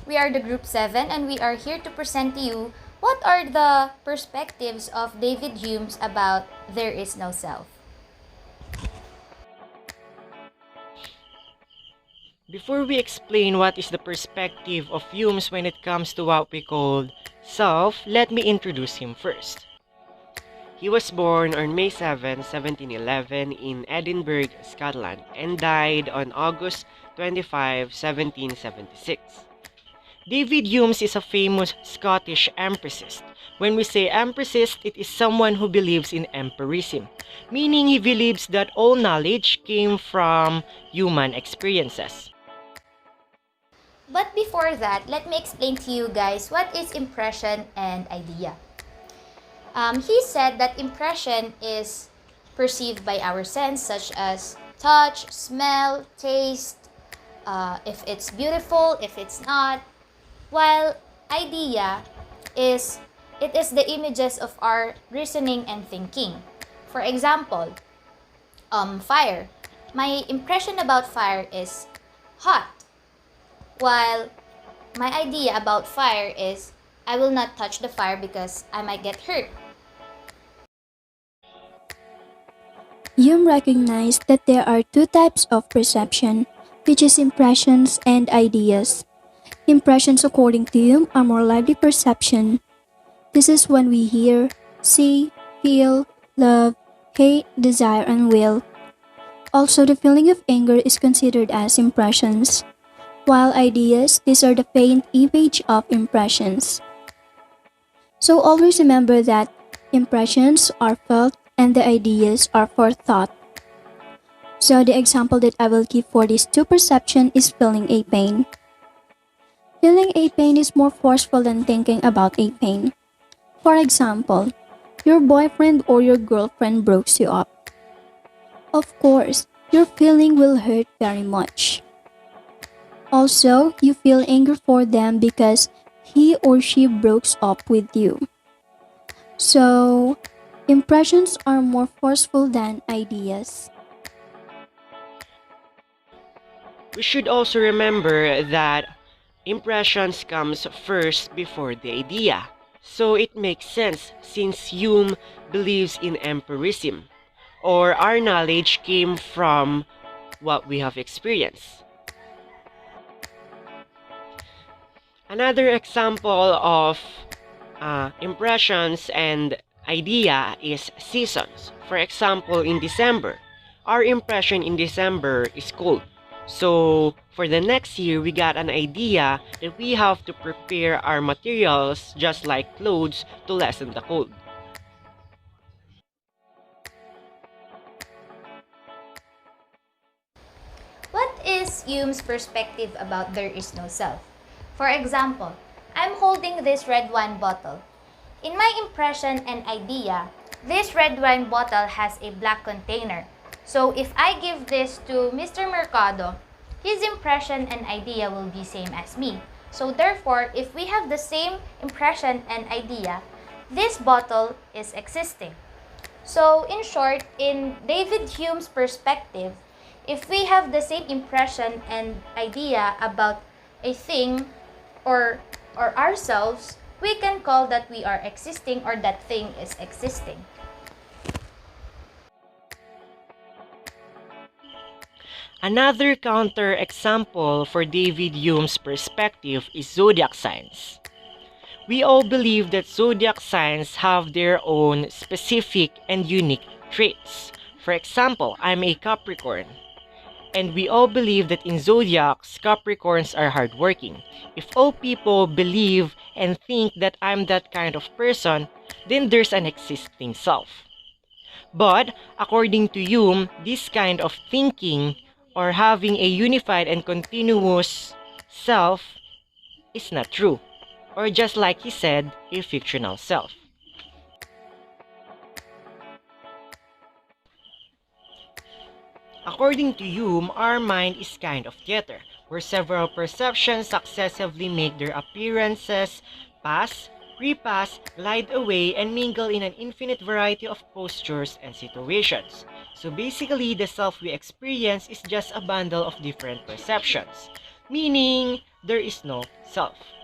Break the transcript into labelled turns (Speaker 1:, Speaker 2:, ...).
Speaker 1: We are the Group 7 and we are here to present to you what are the perspectives of David Hume about there is no self.
Speaker 2: Before we explain what is the perspective of Hume when it comes to what we call self, let me introduce him first. He was born on May 7, 1711 in Edinburgh, Scotland and died on August 25, 1776. David Hume is a famous Scottish empiricist. When we say empiricist, it is someone who believes in empirism, meaning he believes that all knowledge came from human experiences.
Speaker 1: But before that, let me explain to you guys what is impression and idea. He said that impression is perceived by our sense such as touch, smell, taste, if it's beautiful, if it's not, while idea is the images of our reasoning and thinking. For example, fire. My impression about fire is hot, while my idea about fire is I will not touch the fire because I might get hurt.
Speaker 3: Hume recognized that there are two types of perception, which is impressions and ideas. Impressions, according to Hume, are more lively perception. This is when we hear, see, feel, love, hate, desire, and will. Also, the feeling of anger is considered as impressions, while ideas, these are the faint image of impressions. So always remember that impressions are felt and the ideas are for thought. So the example that I will give for these two perception is feeling a pain. Feeling a pain is more forceful than thinking about a pain. For example, your boyfriend or your girlfriend breaks you up. Of course, your feeling will hurt very much. Also, you feel anger for them because he or she broke up with you. So, impressions are more forceful than ideas.
Speaker 2: We should also remember that impressions comes first before the idea. So it makes sense since Hume believes in empirism, or our knowledge came from what we have experienced. Another example of impressions and idea is seasons. For example, in December, our impression in December is cold. So for the next year, we got an idea that we have to prepare our materials just like clothes to lessen the cold.
Speaker 1: What is Hume's perspective about there is no self? For example, I'm holding this red wine bottle. In my impression and idea, this red wine bottle has a black container. So if I give this to Mr. Mercado, his impression and idea will be same as me. So therefore, if we have the same impression and idea, this bottle is existing. So in short, in David Hume's perspective, if we have the same impression and idea about a thing or ourselves, we can call that we are existing or that thing is existing.
Speaker 2: Another counter example for David Hume's perspective is zodiac signs. We all believe that zodiac signs have their own specific and unique traits. For example, I'm a Capricorn. And we all believe that in zodiacs, Capricorns are hardworking. If all people believe and think that I'm that kind of person, then there's an existing self. But according to Hume, this kind of thinking or having a unified and continuous self is not true, or just like he said, a fictional self. According to Hume, our mind is kind of theater, where several perceptions successively make their appearances, pass, repass, glide away, and mingle in an infinite variety of postures and situations. So basically, the self we experience is just a bundle of different perceptions. meaning there is no self.